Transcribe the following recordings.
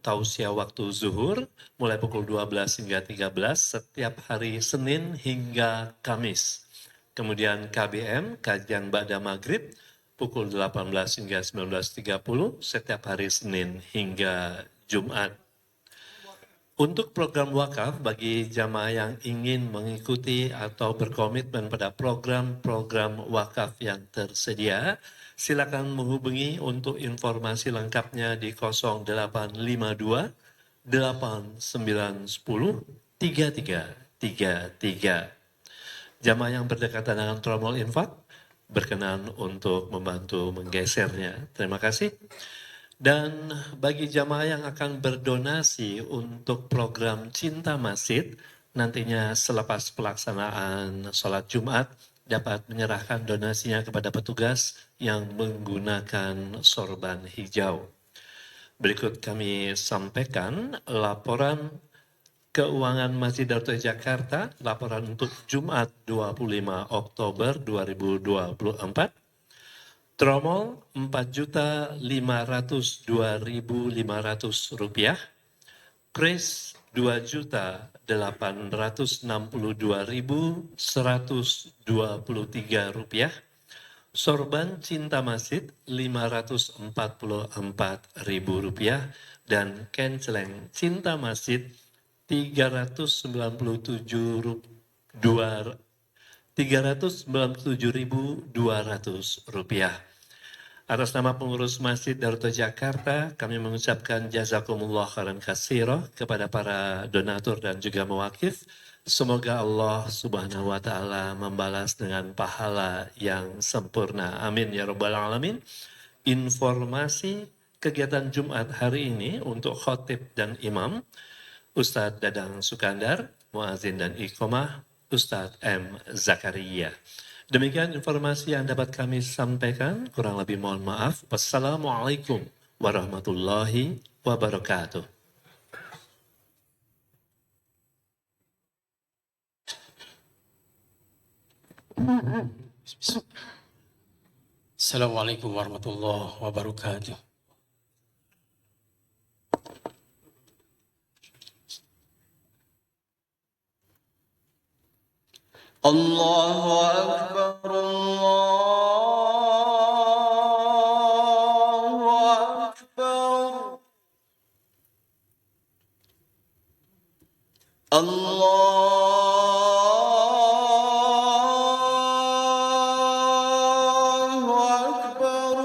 tausiah waktu zuhur mulai pukul 12 hingga 13 setiap hari Senin hingga Kamis. Kemudian KBM, kajian Ba'da Maghrib, pukul 18 hingga 19.30 setiap hari Senin hingga Jumat. Untuk program wakaf bagi jamaah yang ingin mengikuti atau berkomitmen pada program-program wakaf yang tersedia, silakan menghubungi untuk informasi lengkapnya di 0852 8910 3333. Jamaah yang berdekatan dengan tromol infak berkenan untuk membantu menggesernya. Terima kasih. Dan bagi jamaah yang akan berdonasi untuk program Cinta Masjid, nantinya selepas pelaksanaan sholat Jumat, dapat menyerahkan donasinya kepada petugas yang menggunakan sorban hijau. Berikut kami sampaikan laporan Keuangan Masjid Darut Jakarta, laporan untuk Jumat 25 Oktober 2024. Tromol Rp4.502.500, kris Rp2.862.123, sorban Cinta Masjid Rp544.000, dan kenceleng Cinta Masjid Rp397.200. Atas nama pengurus Masjid Darut Jakarta, kami mengucapkan jazakumullah khairan katsira kepada para donatur dan juga mewakif. Semoga Allah Subhanahu wa taala membalas dengan pahala yang sempurna. Amin ya rabbal alamin. Informasi kegiatan Jumat hari ini untuk khotib dan imam, Ustadz Dadang Sukandar, muazin dan iqomah, Ustadz M. Zakaria. Demikian informasi yang dapat kami sampaikan, kurang lebih mohon maaf. Wassalamualaikum warahmatullahi wabarakatuh. Assalamualaikum warahmatullahi wabarakatuh. Allahu Akbar, Allahu Akbar. Allahu Akbar, Allahu Akbar.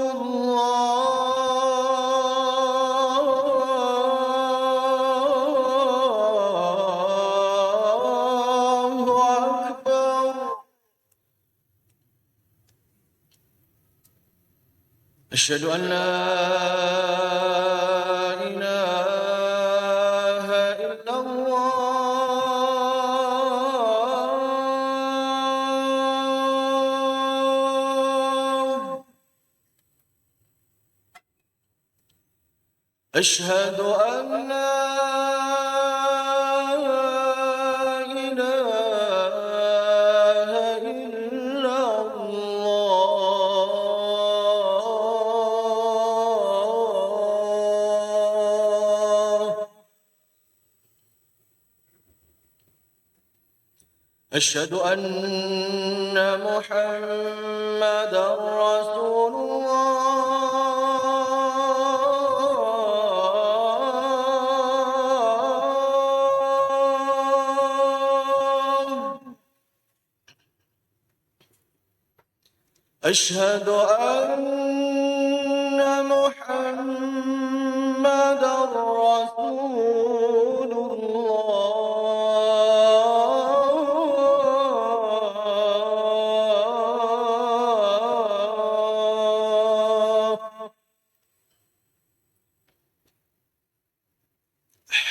Asyhadu an la ilaha illallah. Asyhadu an la ilaha illallah. Asyhadu anna Muhammadar Rasulullah. أشهد أن محمدا رسول الله.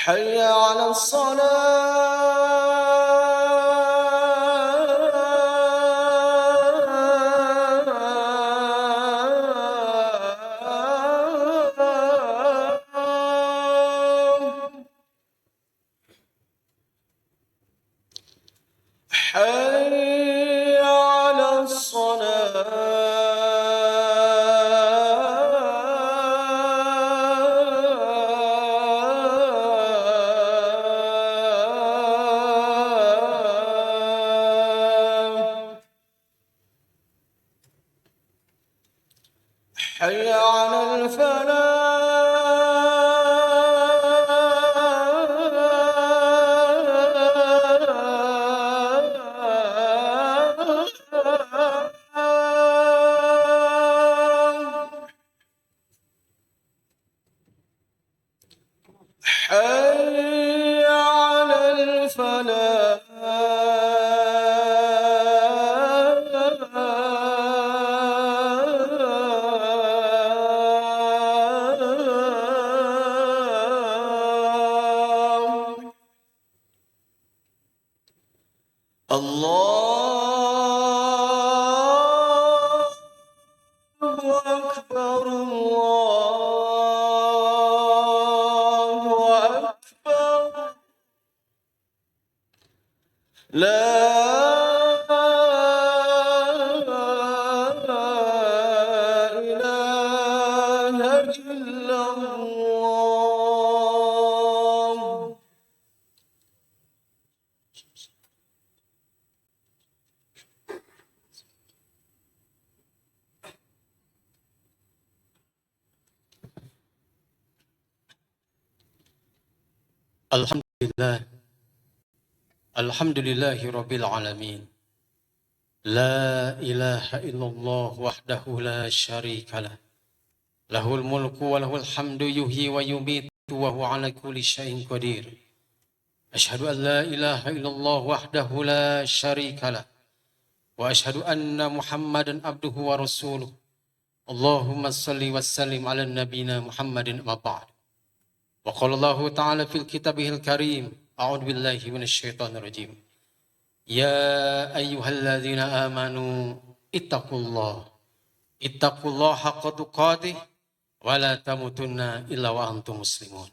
حي على الصلاة. حي على الفلاح حي على الفلاح الله أكبر الله أكبر لا إله إلا الله Alhamdulillah, Alhamdulillahi Rabbil Alamin. La ilaha illallah wahdahu la syarika lah. Lahul mulku wa lahul hamdu yuhyi wa yumitu wa huwa ala kulli syai'in qadir. Ashhadu an la ilaha illallah wahdahu la syarika lah. Wa ashhadu anna Muhammadan abduhu wa rasuluh. Allahumma salli wa sallim ala nabina Muhammadin amma ba'd. Wa qala Allah ta'ala fil kitabihil karim. A'udzu billahi minasyaitonir rajim. Ya ayyuhalladzina amanu ittaqullah haqqa tuqatih wa la tamutunna illa wa antum muslimun.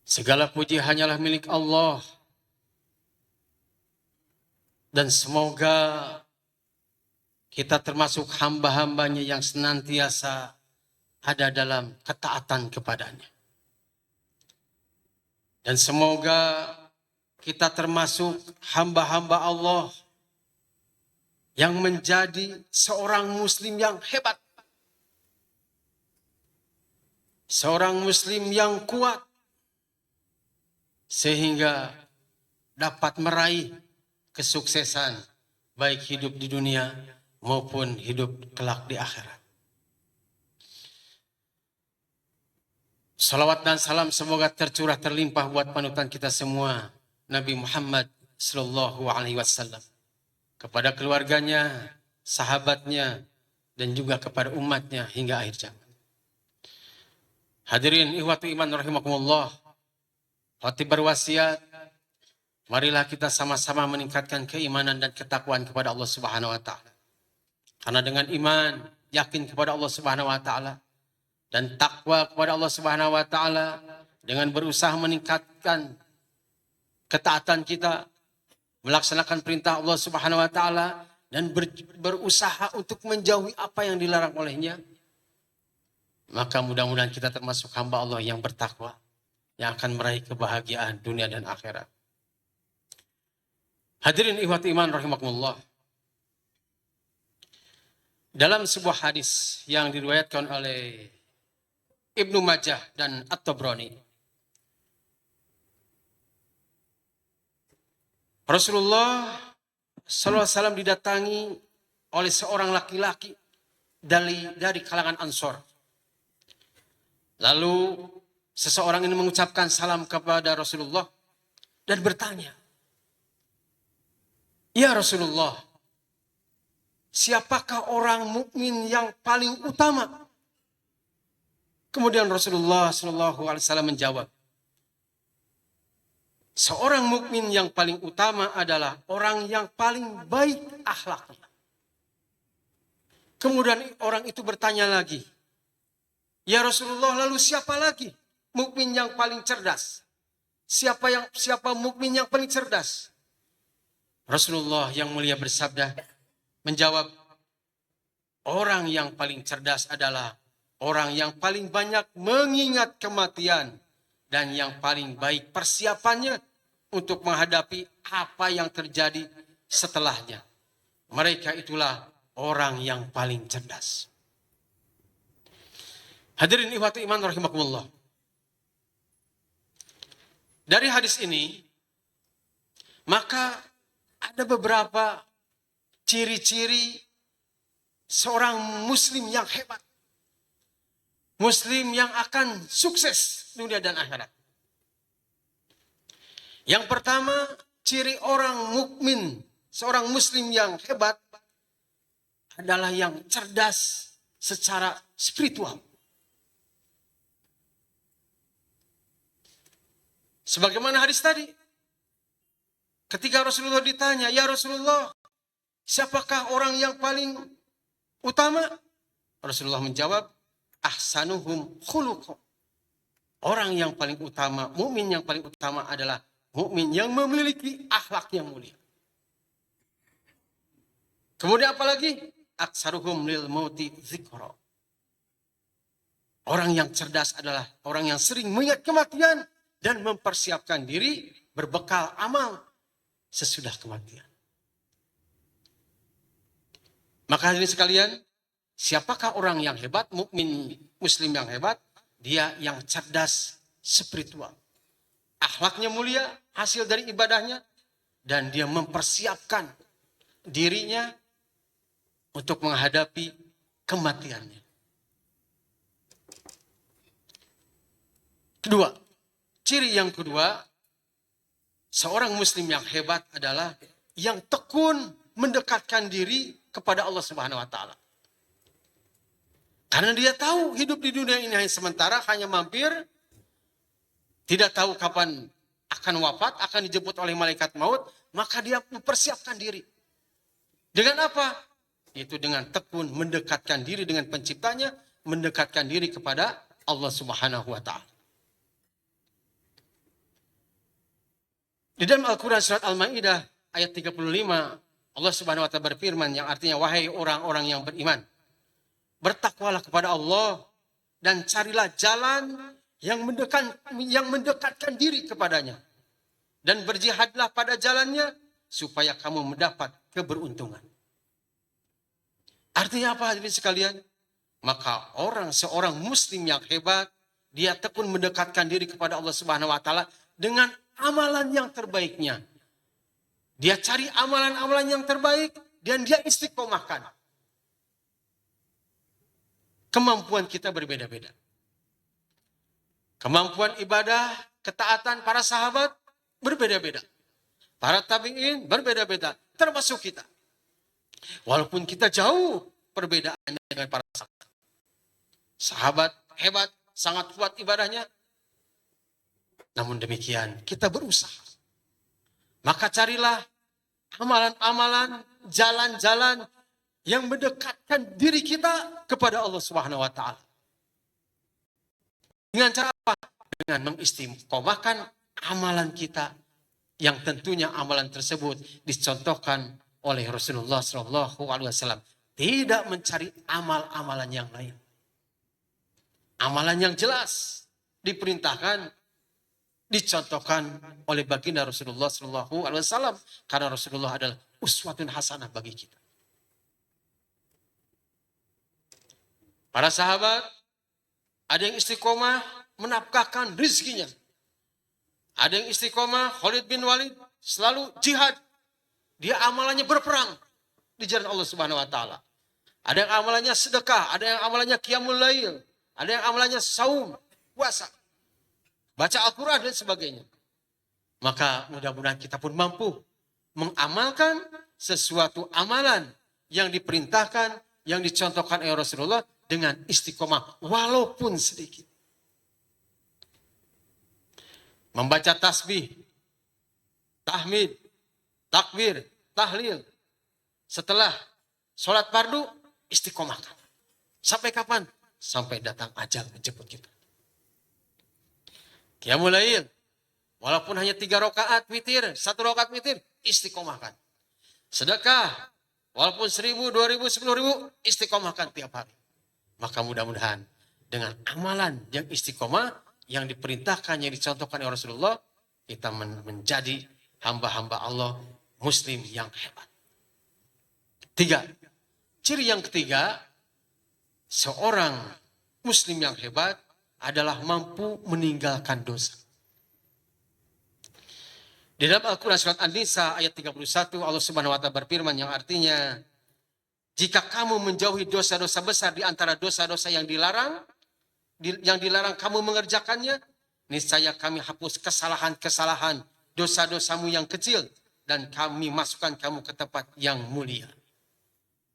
Segala puji hanyalah milik Allah, dan semoga kita termasuk hamba-hambanya yang senantiasa ada dalam ketaatan kepadanya. Dan semoga kita termasuk hamba-hamba Allah yang menjadi seorang muslim yang hebat. Seorang muslim yang kuat. Sehingga dapat meraih kesuksesan baik hidup di dunia maupun hidup kelak di akhirat. Salawat dan salam semoga tercurah terlimpah buat panutan kita semua, Nabi Muhammad sallallahu alaihi wasallam, kepada keluarganya, sahabatnya, dan juga kepada umatnya hingga akhir zaman. Hadirin ikhwatu iman rahimakumullah, khotib berwasiat, marilah kita sama-sama meningkatkan keimanan dan ketakwaan kepada Allah Subhanahu wa taala. Karena dengan iman, yakin kepada Allah Subhanahu wa taala, dan takwa kepada Allah Subhanahu wa taala, dengan berusaha meningkatkan ketaatan kita, melaksanakan perintah Allah Subhanahu wa taala, dan berusaha untuk menjauhi apa yang dilarang olehnya, maka mudah-mudahan kita termasuk hamba Allah yang bertakwa, yang akan meraih kebahagiaan dunia dan akhirat. Hadirin ikhwati iman rahimakumullah. Dalam sebuah hadis yang diriwayatkan oleh Ibnu Majah dan At-Tabrani, Rasulullah SAW didatangi oleh seorang laki-laki dari kalangan Ansor. Lalu seseorang ini mengucapkan salam kepada Rasulullah dan bertanya, "Ya Rasulullah, siapakah orang mukmin yang paling utama?" Kemudian Rasulullah SAW menjawab, "Seorang mukmin yang paling utama adalah orang yang paling baik akhlaknya." Kemudian orang itu bertanya lagi, "Ya Rasulullah, lalu siapa lagi mukmin yang paling cerdas? Siapa mukmin yang paling cerdas?" Rasulullah yang mulia bersabda, menjawab, "Orang yang paling cerdas adalah orang yang paling banyak mengingat kematian dan yang paling baik persiapannya untuk menghadapi apa yang terjadi setelahnya. Mereka itulah orang yang paling cerdas." Hadirin ikhwati iman rahimakumullah. Dari hadis ini, maka ada beberapa ciri-ciri seorang muslim yang hebat. Muslim yang akan sukses dunia dan akhirat. Yang pertama, ciri orang mukmin, seorang muslim yang hebat adalah yang cerdas secara spiritual. Sebagaimana hadis tadi, ketika Rasulullah ditanya, "Ya Rasulullah, siapakah orang yang paling utama?" Rasulullah menjawab, "Ahsanuhum khuluqan." Orang yang paling utama, mukmin yang paling utama adalah mukmin yang memiliki akhlak yang mulia. Kemudian apalagi? Aksaruhum lil mauti dzikra. Orang yang cerdas adalah orang yang sering mengingat kematian dan mempersiapkan diri berbekal amal sesudah kematian. Maka hadirin sekalian, siapakah orang yang hebat, mukmin muslim yang hebat? Dia yang cerdas spiritual. Akhlaknya mulia, hasil dari ibadahnya, dan dia mempersiapkan dirinya untuk menghadapi kematiannya. Kedua, ciri yang kedua, seorang muslim yang hebat adalah yang tekun mendekatkan diri kepada Allah Subhanahu wa taala. Karena dia tahu hidup di dunia ini hanya sementara, hanya mampir, tidak tahu kapan akan wafat, akan dijemput oleh malaikat maut, maka dia mempersiapkan diri. Dengan apa? Yaitu dengan tekun mendekatkan diri dengan penciptanya, mendekatkan diri kepada Allah Subhanahu wa taala. Di dalam Al-Quran surat Al-Ma'idah ayat 35, Allah Subhanahu wa taala berfirman yang artinya, wahai orang-orang yang beriman, bertakwalah kepada Allah dan carilah jalan yang mendekatkan diri kepadanya. Dan berjihadlah pada jalannya supaya kamu mendapat keberuntungan. Artinya apa hadirin sekalian? Maka seorang muslim yang hebat, dia tekun mendekatkan diri kepada Allah Subhanahu wa taala dengan amalan yang terbaiknya. Dia cari amalan-amalan yang terbaik dan dia istiqomahkan. Kemampuan kita berbeda-beda. Kemampuan ibadah, ketaatan para sahabat berbeda-beda. Para tabi'in berbeda-beda, termasuk kita. Walaupun kita jauh perbedaannya dengan para sahabat. Sahabat hebat, sangat kuat ibadahnya. Namun demikian, kita berusaha. Maka carilah amalan-amalan, jalan-jalan yang mendekatkan diri kita kepada Allah Subhanahu wa taala. Dengan cara apa? Dengan mengistiqomahkan amalan kita yang tentunya amalan tersebut dicontohkan oleh Rasulullah SAW. Tidak mencari amal-amalan yang lain. Amalan yang jelas diperintahkan, dicontohkan oleh baginda Rasulullah SAW, karena Rasulullah adalah uswatun hasanah bagi kita. Para sahabat ada yang istiqomah menafkahkan rizkinya. Ada yang istiqomah, Khalid bin Walid selalu jihad. Dia amalannya berperang di jalan Allah Subhanahu wa taala. Ada yang amalannya sedekah, ada yang amalannya qiyamul lail, ada yang amalannya saum, puasa, baca Al-Quran dan sebagainya. Maka mudah-mudahan kita pun mampu mengamalkan sesuatu amalan yang diperintahkan, yang dicontohkan oleh Rasulullah dengan istiqomah walaupun sedikit. Membaca tasbih, tahmid, takbir, tahlil. Setelah sholat fardu, istiqomahkan. Sampai kapan? Sampai datang ajal menjemput kita. Qiyamul lail, walaupun hanya 3 rakaat witir, 1 rakaat witir, istiqomahkan. Sedekah, walaupun 1.000, 2.000, 10.000, istiqomahkan tiap hari. Maka mudah-mudahan dengan amalan yang istiqomah, yang diperintahkan, yang dicontohkan oleh Rasulullah, kita menjadi hamba-hamba Allah, muslim yang hebat. 3. Ciri yang ketiga, seorang Muslim yang hebat adalah mampu meninggalkan dosa. Di dalam Al-Quran surat An-Nisa ayat 31 Allah Subhanahu wa Ta'ala berfirman yang artinya, jika kamu menjauhi dosa-dosa besar di antara dosa-dosa yang dilarang kamu mengerjakannya, niscaya kami hapus kesalahan-kesalahan dosa-dosamu yang kecil dan kami masukkan kamu ke tempat yang mulia.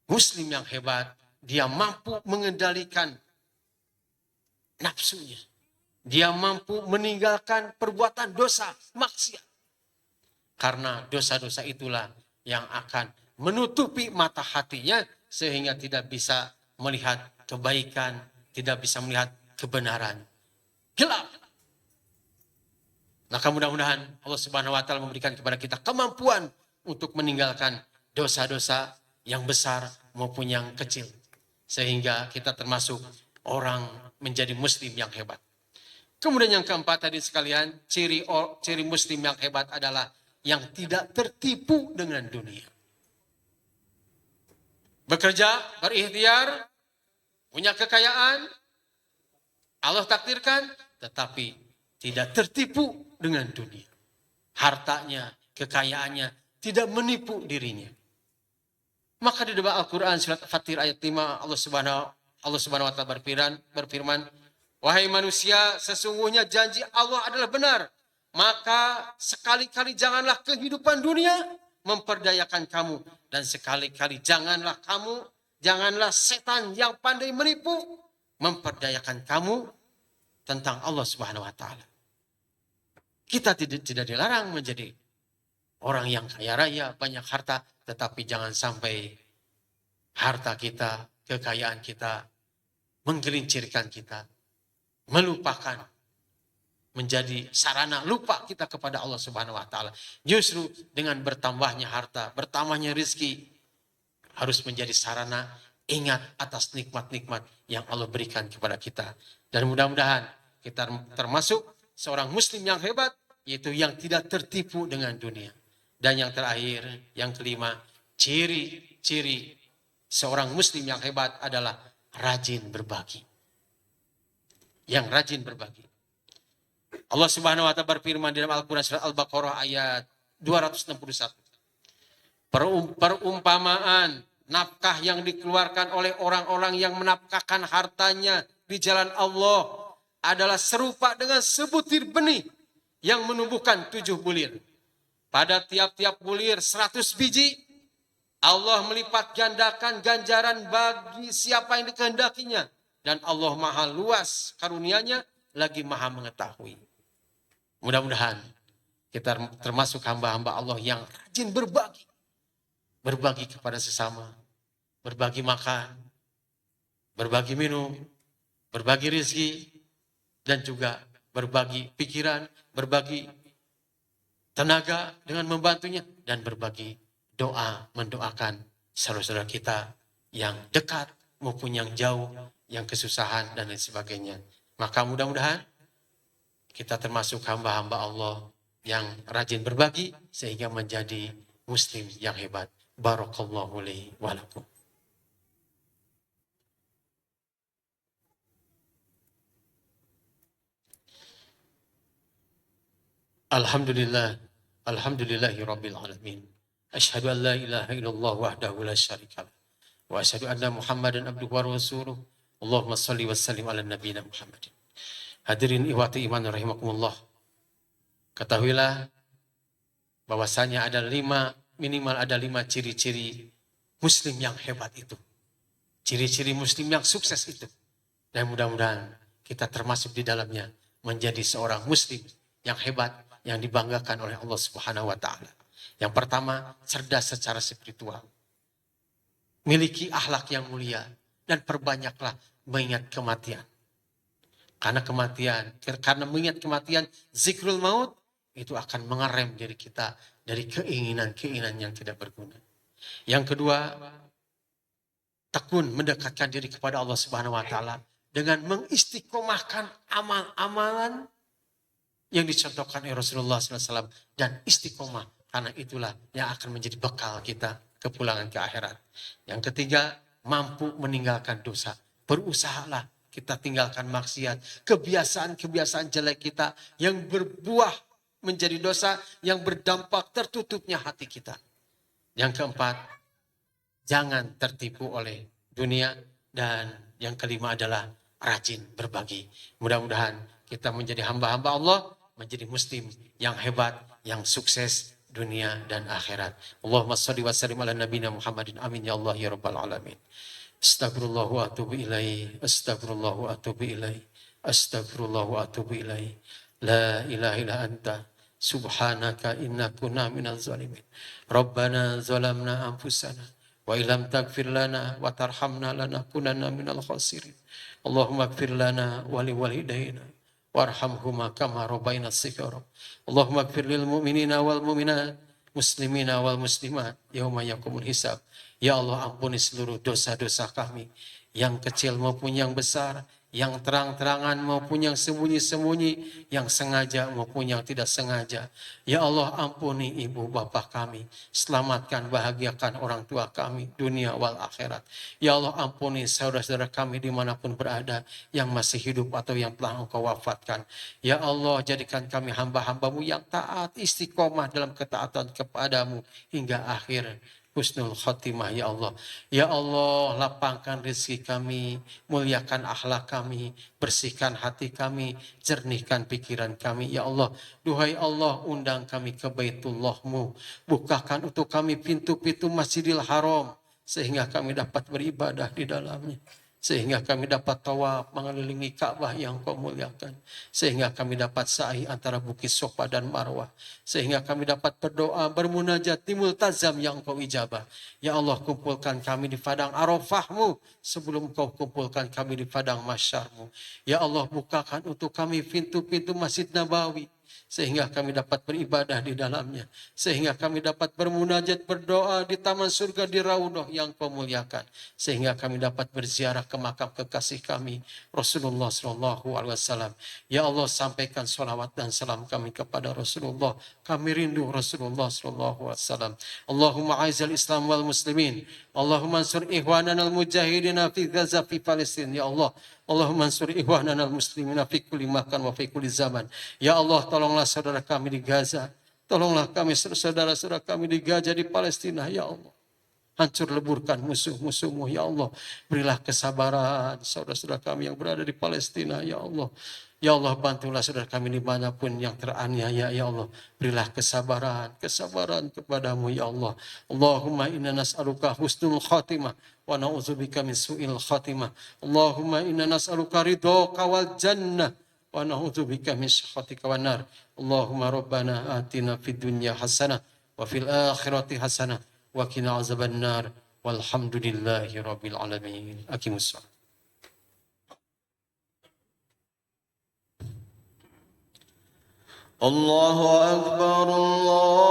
Muslim yang hebat, dia mampu mengendalikan nafsunya. Dia mampu meninggalkan perbuatan dosa, maksiat. Karena dosa-dosa itulah yang akan menutupi mata hatinya sehingga tidak bisa melihat kebaikan, tidak bisa melihat kebenaran. Gelap. Maka mudah-mudahan Allah Subhanahu wa Ta'ala memberikan kepada kita kemampuan untuk meninggalkan dosa-dosa yang besar maupun yang kecil. Sehingga kita termasuk orang menjadi muslim yang hebat. Kemudian yang keempat tadi sekalian, ciri muslim yang hebat adalah yang tidak tertipu dengan dunia. Bekerja, berikhtiar, punya kekayaan, Allah takdirkan, tetapi tidak tertipu dengan dunia. Hartanya, kekayaannya tidak menipu dirinya. Maka di dalam Al-Quran surat Fatir ayat 5 Allah Subhanahu wa Ta'ala berfirman, wahai manusia, sesungguhnya janji Allah adalah benar. Maka sekali-kali janganlah kehidupan dunia memperdayakan kamu. Dan sekali-kali janganlah setan yang pandai menipu memperdayakan kamu tentang Allah Subhanahu wa Ta'ala. Kita tidak dilarang menjadi orang yang kaya raya, banyak harta, tetapi jangan sampai harta kita, kekayaan kita menggelincirkan kita, melupakan, menjadi sarana lupa kita kepada Allah Subhanahu wa Ta'ala. Justru dengan bertambahnya harta, bertambahnya rizki, harus menjadi sarana ingat atas nikmat-nikmat yang Allah berikan kepada kita. Dan mudah-mudahan kita termasuk seorang muslim yang hebat, yaitu yang tidak tertipu dengan dunia. Dan yang terakhir, yang kelima, ciri-ciri seorang muslim yang hebat adalah rajin berbagi. Yang rajin berbagi. Allah Subhanahu wa Ta'ala berfirman di dalam Al-Quran surat Al-Baqarah ayat 261. Perumpamaan nafkah yang dikeluarkan oleh orang-orang yang menafkahkan hartanya di jalan Allah adalah serupa dengan sebutir benih yang menumbuhkan 7 bulir. Pada tiap-tiap bulir 100 biji, Allah melipat gandakan ganjaran bagi siapa yang dikehendakinya. Dan Allah maha luas karunia-Nya, lagi maha mengetahui. Mudah-mudahan kita termasuk hamba-hamba Allah yang rajin berbagi. Berbagi kepada sesama. Berbagi makan. Berbagi minum. Berbagi rezeki. Dan juga berbagi pikiran. Berbagi tenaga dengan membantunya. Dan berbagi doa, mendoakan saudara-saudara kita yang dekat maupun yang jauh, yang kesusahan dan lain sebagainya. Maka mudah-mudahan kita termasuk hamba-hamba Allah yang rajin berbagi sehingga menjadi muslim yang hebat. Barakallahu li wa lakum. Alhamdulillah, alhamdulillahi rabbil alamin. Asyhadu an la ilaha illallah wahdahu la syarikalah. Wa asyhadu anna Muhammadan abduhu wa rasuluh. Allahumma salli wa sallim ala nabiyina Muhammadin. Hadirin ikhwati iman rahimakumullah. Ketahuilah bahwasanya minimal ada 5 ciri-ciri muslim yang hebat itu. Ciri-ciri muslim yang sukses itu. Dan mudah-mudahan kita termasuk di dalamnya menjadi seorang muslim yang hebat, yang dibanggakan oleh Allah Subhanahu wa Ta'ala. Yang pertama, cerdas secara spiritual. Miliki akhlak yang mulia dan perbanyaklah mengingat kematian. Karena mengingat kematian, zikrul maut itu akan mengerem diri kita dari keinginan-keinginan yang tidak berguna. Yang kedua, tekun mendekatkan diri kepada Allah Subhanahu wa Ta'ala dengan mengistiqomahkan amal-amalan yang dicontohkan oleh Rasulullah SAW dan istiqomah, karena itulah yang akan menjadi bekal kita kepulangan ke akhirat. Yang ketiga, mampu meninggalkan dosa. Berusahalah kita tinggalkan maksiat. Kebiasaan-kebiasaan jelek kita yang berbuah menjadi dosa, yang berdampak tertutupnya hati kita. Yang keempat, jangan tertipu oleh dunia. Dan yang kelima adalah rajin berbagi. Mudah-mudahan kita menjadi hamba-hamba Allah, menjadi muslim yang hebat, yang sukses dunia dan akhirat. Allahumma shalli wa sallim ala nabiyina Muhammadin. Amin ya Allah ya rabbal alamin. Astagfirullah wa atubu ilaih. Astagfirullah wa atubu ilaih. Astagfirullah wa atubu ilaih. La ilaha illa anta subhanaka inna kunna minaz zalimin. Rabbana zalamna anfusana wa illam taghfir lana wa tarhamna lanakunanna minal khasirin. Allahumma ighfir lana wa liwalidayna warhamhuma kama rabbayna shighara. Allahumma ighfir lil mu'minina wal mu'minat, muslimina wal muslimat yauma yaqumul hisab. Ya Allah, ampuni seluruh dosa-dosa kami, yang kecil maupun yang besar, yang terang-terangan maupun yang sembunyi-sembunyi, yang sengaja maupun yang tidak sengaja. Ya Allah, ampuni ibu bapa kami, selamatkan, bahagiakan orang tua kami, dunia wal akhirat. Ya Allah, ampuni saudara-saudara kami dimanapun berada, yang masih hidup atau yang telah Engkau wafatkan. Ya Allah, jadikan kami hamba-hambamu yang taat, istiqomah dalam ketaatan kepadamu hingga akhir husnul khotimah. Ya Allah, ya Allah, lapangkan rezeki kami, muliakan akhlak kami, bersihkan hati kami, jernihkan pikiran kami. Ya Allah, duhai Allah, undang kami ke Baitullah-Mu, bukakan untuk kami pintu-pintu Masjidil Haram, sehingga kami dapat beribadah di dalamnya, sehingga kami dapat tawaf mengelilingi Ka'bah yang Kau muliakan, sehingga kami dapat sa'i antara Bukit Sofa dan Marwah, sehingga kami dapat berdoa, bermunajat di multazam yang Kau ijabah. Ya Allah, kumpulkan kami di padang Arafah-Mu sebelum Kau kumpulkan kami di padang Mahsyar-Mu. Ya Allah, bukakan untuk kami pintu-pintu Masjid Nabawi, sehingga kami dapat beribadah di dalamnya, sehingga kami dapat bermunajat, berdoa di taman surga, di Raudhah yang Kau muliakan, sehingga kami dapat berziarah ke makam kekasih kami Rasulullah SAW. Ya Allah, sampaikan salawat dan salam kami kepada Rasulullah. Kami rindu Rasulullah SAW. Allahumma aizal Islam wal muslimin, Allahumma ansur ikhwanana al-mujahidina fi Gaza fi Palestin. Ya Allah, Allahumma ansur ikhwanana al-muslimina fi kulli makan wa fi kulli zaman. Ya Allah, tolonglah saudara kami di Gaza. Tolonglah kami saudara-saudara kami di Gaza, di Palestina. Ya Allah, hancur leburkan musuh-musuh-Mu. Ya Allah, berilah kesabaran saudara-saudara kami yang berada di Palestina. Ya Allah, ya Allah, bantulah saudara kami dimanapun yang teraniaya. Ya Allah, berilah kesabaran kepadamu. Ya Allah, Allahumma inna nas'aluka husnul khatimah wa na'udzubika min su'il khatimah. Allahumma inna nas'aluka ridhaka wal jannah wa na'udzubika min sakhatika wan nar. Allahumma rabbana atina fid dunya hasanah wa fil akhirati hasanah wa qina azaban nar. Walhamdulillahi rabbil alamin. Aqimus shalah. الله أكبر الله